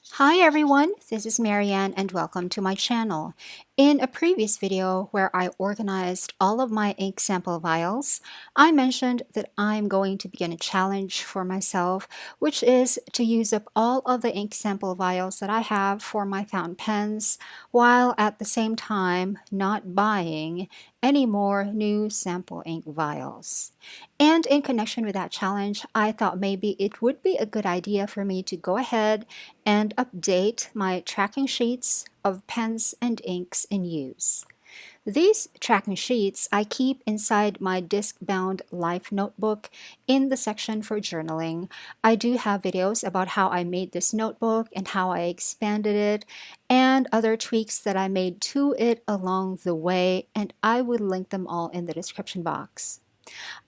Hi everyone, this is Marianne and welcome to my channel. In a previous video where I organized all of my ink sample vials, I mentioned that I'm going to begin a challenge for myself, which is to use up all of the ink sample vials that I have for my fountain pens, while at the same time not buying any more new sample ink vials. And in connection with that challenge, I thought maybe it would be a good idea for me to go ahead and update my tracking sheets of pens and inks in use. These tracking sheets I keep inside my disc-bound Life notebook in the section for journaling. I do have videos about how I made this notebook and how I expanded it and other tweaks that I made to it along the way, and I will link them all in the description box.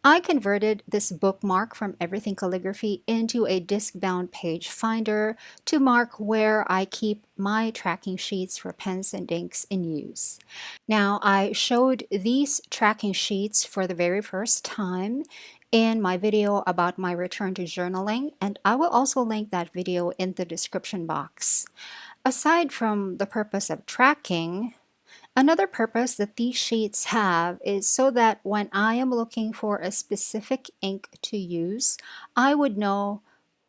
I converted this bookmark from Everything Calligraphy into a disc-bound page finder to mark where I keep my tracking sheets for pens and inks in use. Now, I showed these tracking sheets for the very first time in my video about my return to journaling, and I will also link that video in the description box. Aside from the purpose of tracking, another purpose that these sheets have is so that when I am looking for a specific ink to use, I would know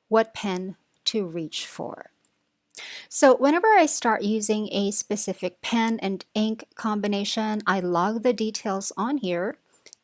what pen to reach for. So whenever I start using a specific pen and ink combination, I log the details on here,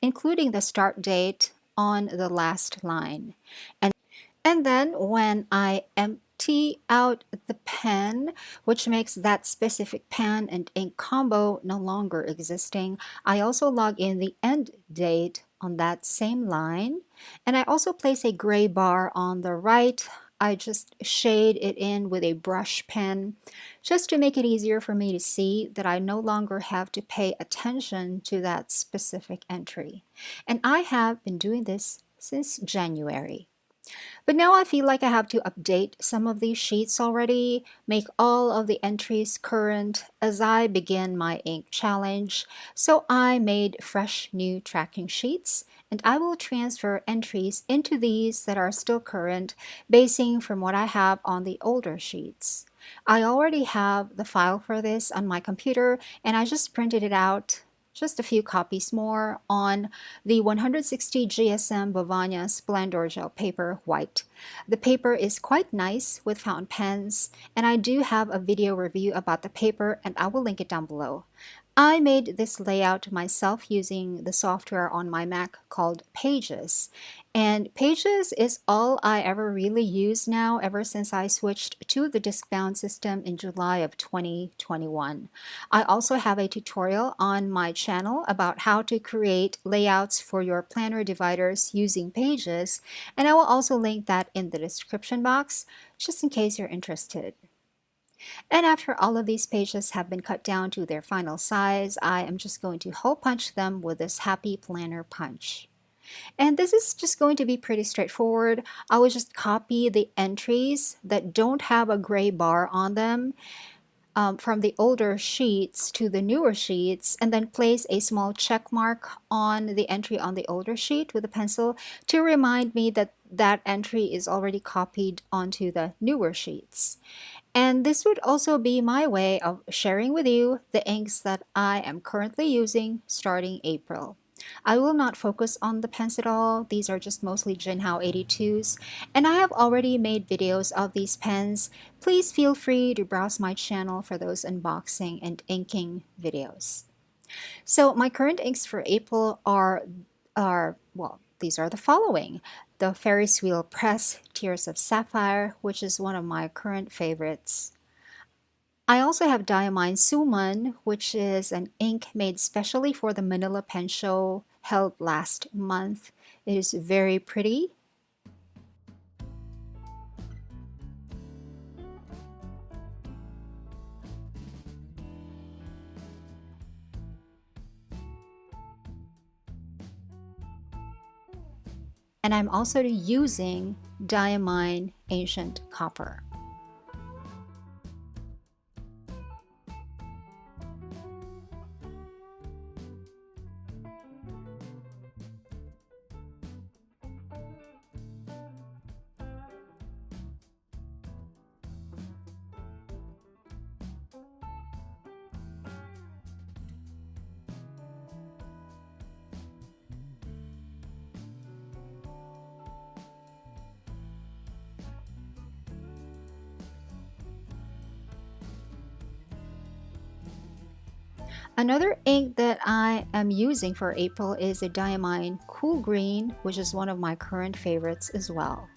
including the start date on the last line. And then when I empty out the pen, which makes that specific pen and ink combo no longer existing, I also log in the end date on that same line. And I also place a gray bar on the right. I just shade it in with a brush pen just to make it easier for me to see that I no longer have to pay attention to that specific entry. And I have been doing this since January. But now I feel like I have to update some of these sheets already, make all of the entries current as I begin my ink challenge. So I made fresh new tracking sheets, and I will transfer entries into these that are still current, basing from what I have on the older sheets. I already have the file for this on my computer, and I just printed it out, just a few copies more, on the 160 GSM Bavaria Splendor Gel paper white. The paper is quite nice with fountain pens, and I do have a video review about the paper, and I will link it down below. I made this layout myself using the software on my Mac called Pages. And Pages is all I ever really use now ever since I switched to the disc-bound system in July of 2021. I also have a tutorial on my channel about how to create layouts for your planner dividers using Pages, and I will also link that in the description box just in case you're interested. And after all of these pages have been cut down to their final size, I am just going to hole punch them with this Happy Planner punch. And this is just going to be pretty straightforward. I will just copy the entries that don't have a gray bar on them from the older sheets to the newer sheets, and then place a small check mark on the entry on the older sheet with a pencil to remind me that that entry is already copied onto the newer sheets. And this would also be my way of sharing with you the inks that I am currently using starting April. I will not focus on the pens at all. These are just mostly Jinhao 82s, and I have already made videos of these pens. Please feel free to browse my channel for those unboxing and inking videos. So my current inks for April are well, these are the following. The Ferris Wheel Press Tears of Sapphire, which is one of my current favorites. I also have Diamine Suman, which is an ink made specially for the Manila Pen Show held last month. It is very pretty. And I'm also using Diamine Ancient Copper. Another ink that I am using for April is a Diamine Cool Green, which is one of my current favorites as well.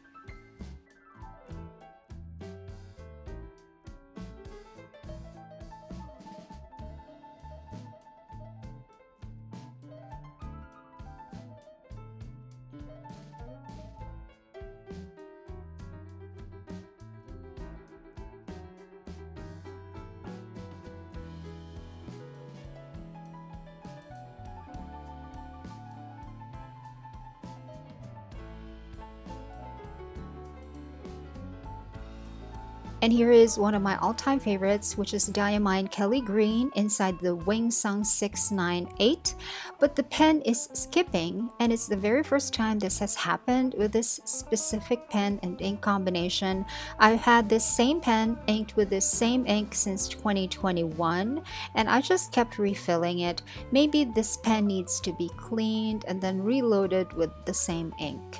And here is one of my all-time favorites, which is Diamine Kelly Green inside the Wing Sung 698. But the pen is skipping, and it's the very first time this has happened with this specific pen and ink combination. I've had this same pen inked with this same ink since 2021, and I just kept refilling it. Maybe this pen needs to be cleaned and then reloaded with the same ink.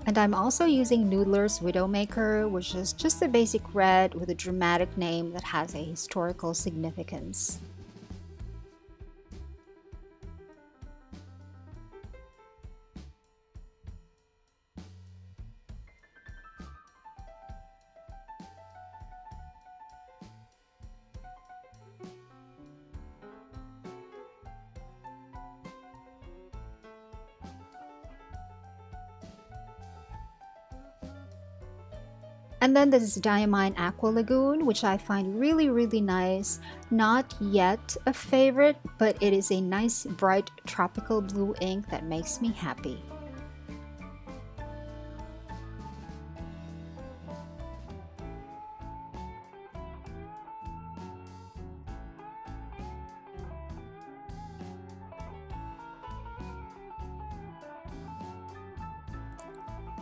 And I'm also using Noodler's Widowmaker, which is just a basic red with a dramatic name that has a historical significance. And then this is Diamine Aqua Lagoon, which I find really nice. Not yet a favorite, but it is a nice bright tropical blue ink that makes me happy.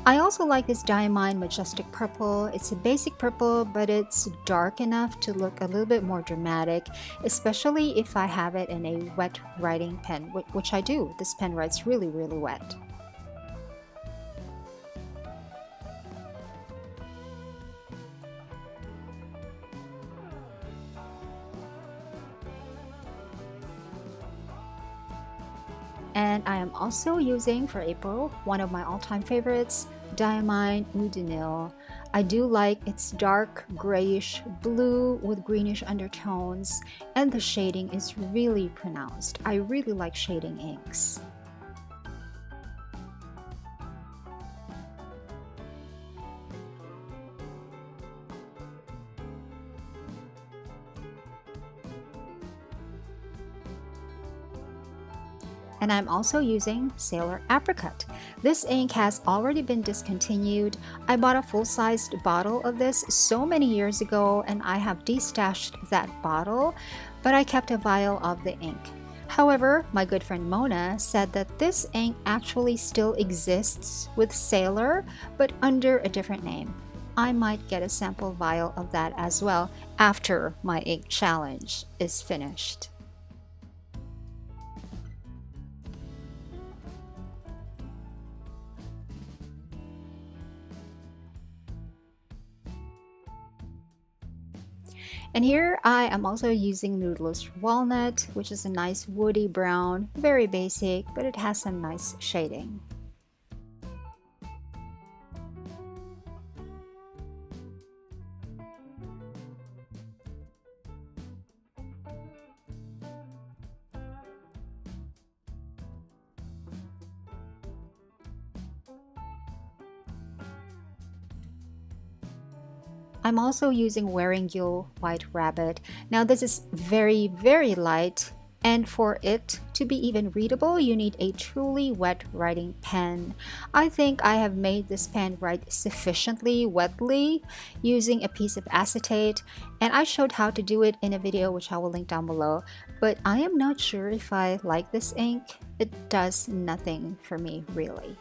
I also like this Diamine Majestic Purple. It's a basic purple, but it's dark enough to look a little bit more dramatic, especially if I have it in a wet writing pen, which I do. This pen writes really wet. And I am also using for April one of my all-time favorites, Diamine Eau de Nil. I do like its dark grayish blue with greenish undertones, and the shading is really pronounced. I really like shading inks. And I'm also using Sailor Apricot. This ink has already been discontinued. I bought a full-sized bottle of this so many years ago, and I have destashed that bottle, but I kept a vial of the ink. However, my good friend Mona said that this ink actually still exists with Sailor, but under a different name. I might get a sample vial of that as well after my ink challenge is finished. And here I am also using Noodler's Walnut, which is a nice woody brown, very basic, but it has some nice shading. I'm also using Wearingeul White Rabbit. Now this is very light, and for it to be even readable, you need a truly wet writing pen. I think I have made this pen write sufficiently wetly using a piece of acetate, and I showed how to do it in a video which I will link down below, but I am not sure if I like this ink. It does nothing for me really.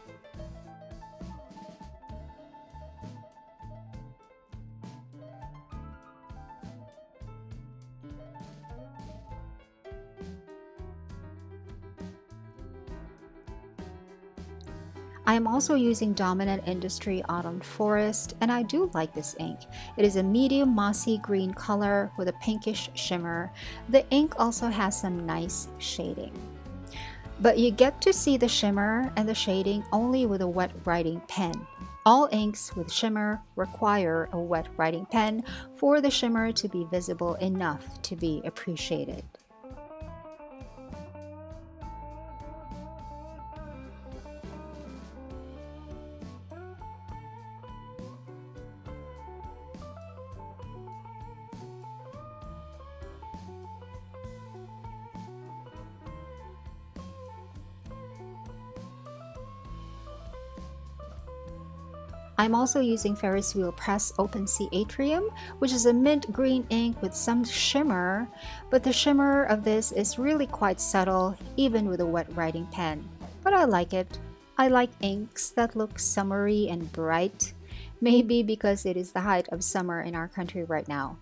I am also using Dominant Industry Autumn Forest, and I do like this ink. It is a medium mossy green color with a pinkish shimmer. The ink also has some nice shading. But you get to see the shimmer and the shading only with a wet writing pen. All inks with shimmer require a wet writing pen for the shimmer to be visible enough to be appreciated. I'm also using Ferris Wheel Press Open Sea Atrium, which is a mint green ink with some shimmer, but the shimmer of this is really quite subtle even with a wet writing pen. But I like it. I like inks that look summery and bright, maybe because it is the height of summer in our country right now.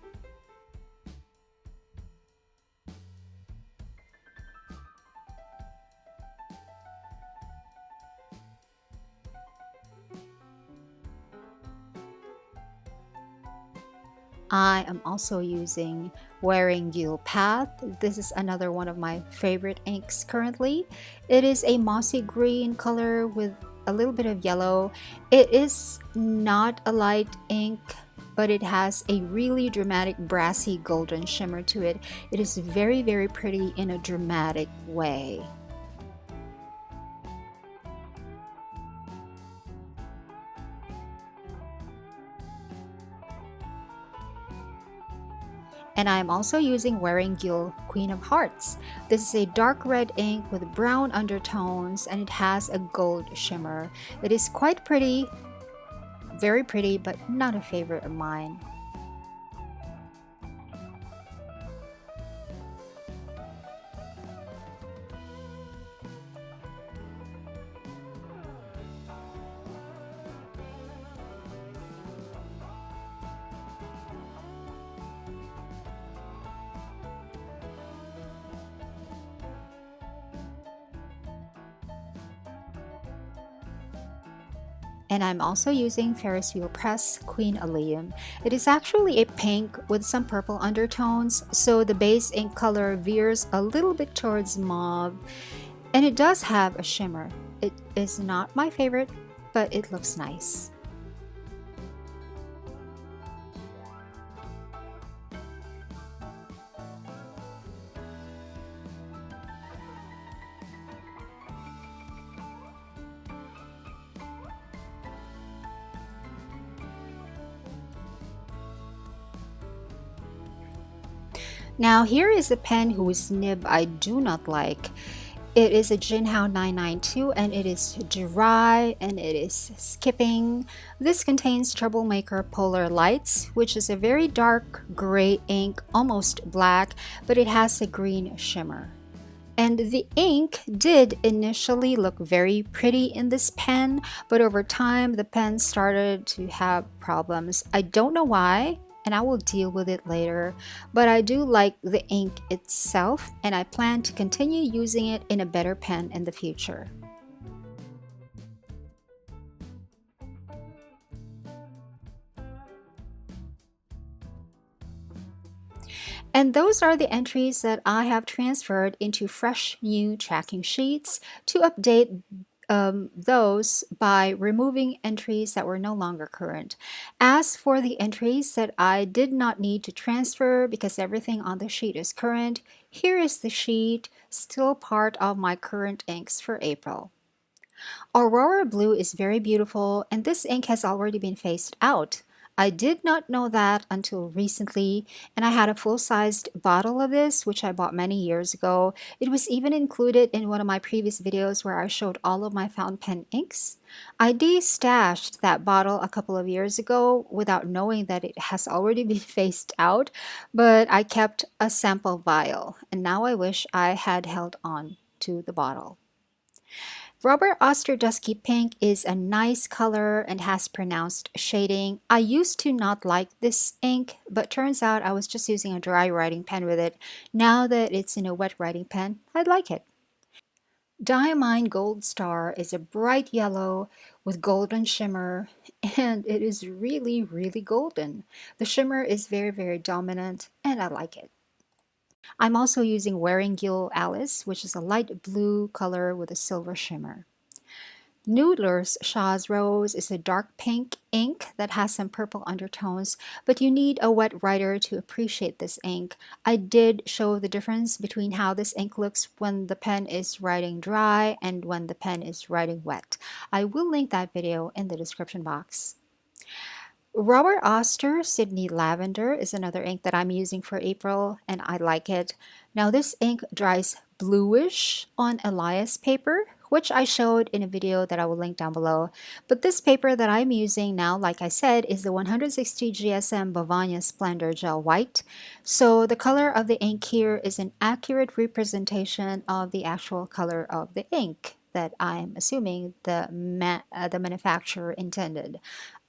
I am also using Wearingeul Path. This is another one of my favorite inks currently. It is a mossy green color with a little bit of yellow. It is not a light ink, but it has a really dramatic brassy golden shimmer to it. It is very, very pretty in a dramatic way. And I am also using Wearingeul Queen of Hearts. This is a dark red ink with brown undertones and it has a gold shimmer. It is quite pretty, very pretty, but not a favorite of mine. And I'm also using Ferris Wheel Press Queen Allium. It is actually a pink with some purple undertones, so the base ink color veers a little bit towards mauve, and it does have a shimmer. It is not my favorite, but it looks nice. Now here is a pen whose nib I do not like. It is a Jinhao 992 and it is dry and it is skipping. This contains Troublemaker Polar Lights, which is a very dark gray ink, almost black, but it has a green shimmer. And the ink did initially look very pretty in this pen, but over time the pen started to have problems. I don't know why, and I will deal with it later, but I do like the ink itself and I plan to continue using it in a better pen in the future. And those are the entries that I have transferred into fresh new tracking sheets to update those by removing entries that were no longer current. As for the entries that I did not need to transfer because everything on the sheet is current, here is the sheet, still part of my current inks for April. Aurora Blue is very beautiful and this ink has already been phased out. I did not know that until recently, and I had a full-sized bottle of this, which I bought many years ago. It was even included in one of my previous videos where I showed all of my fountain pen inks. I de-stashed that bottle a couple of years ago without knowing that it has already been phased out, but I kept a sample vial, and now I wish I had held on to the bottle. Robert Oster Dusky Pink is a nice color and has pronounced shading. I used to not like this ink, but turns out I was just using a dry writing pen with it. Now that it's in a wet writing pen, I like it. Diamine Gold Star is a bright yellow with golden shimmer, and it is really, really golden. The shimmer is very, very dominant, and I like it. I'm also using Wearingeul Alice, which is a light blue color with a silver shimmer. Noodler's Shah's Rose is a dark pink ink that has some purple undertones, but you need a wet writer to appreciate this ink. I did show the difference between how this ink looks when the pen is writing dry and when the pen is writing wet. I will link that video in the description box. Robert Oster Sydney Lavender is another ink that I'm using for April, and I like it. Now this ink dries bluish on Elias paper, which I showed in a video that I will link down below. But this paper that I'm using now, like I said, is the 160 GSM Bavaria Splendor Gel White. So the color of the ink here is an accurate representation of the actual color of the ink that I'm assuming the manufacturer intended.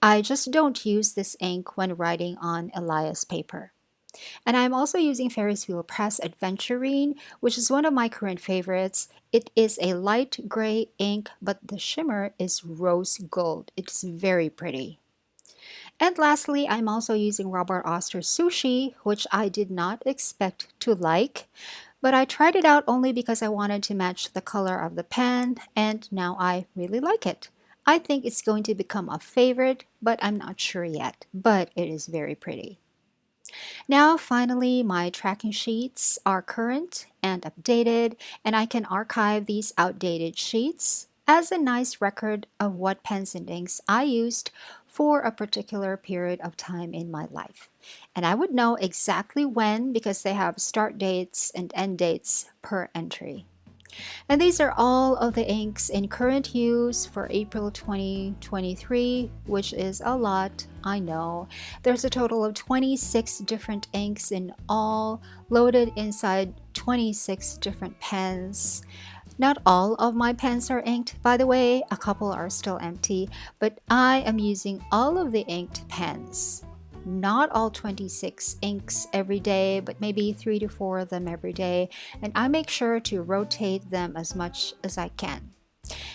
I just don't use this ink when writing on Elias paper. And I'm also using Ferris Wheel Press Adventurine, which is one of my current favorites. It is a light gray ink, but the shimmer is rose gold. It's very pretty. And lastly, I'm also using Robert Oster Sushi, which I did not expect to like, but I tried it out only because I wanted to match the color of the pen, and now I really like it. I think it's going to become a favorite, but I'm not sure yet, but it is very pretty. Now, finally, my tracking sheets are current and updated, and I can archive these outdated sheets as a nice record of what pens and inks I used for a particular period of time in my life. And I would know exactly when because they have start dates and end dates per entry. And these are all of the inks in current use for April 2023, which is a lot, I know. There's a total of 26 different inks in all, loaded inside 26 different pens. Not all of my pens are inked, by the way, a couple are still empty, but I am using all of the inked pens. Not all 26 inks every day, but maybe 3 to 4 of them every day, and I make sure to rotate them as much as I can.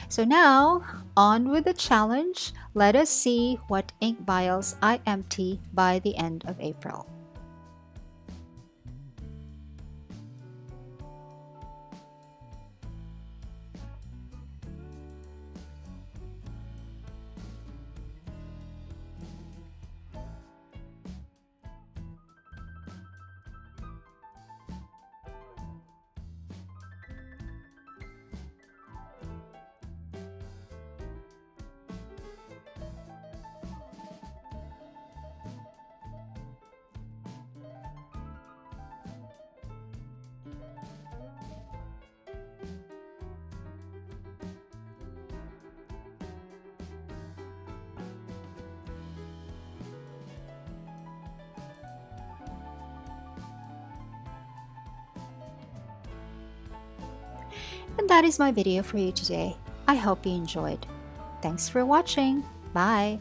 So now, on with the challenge. Let us see what ink vials I empty by the end of April. And that is my video for you today. I hope you enjoyed. Thanks for watching. Bye.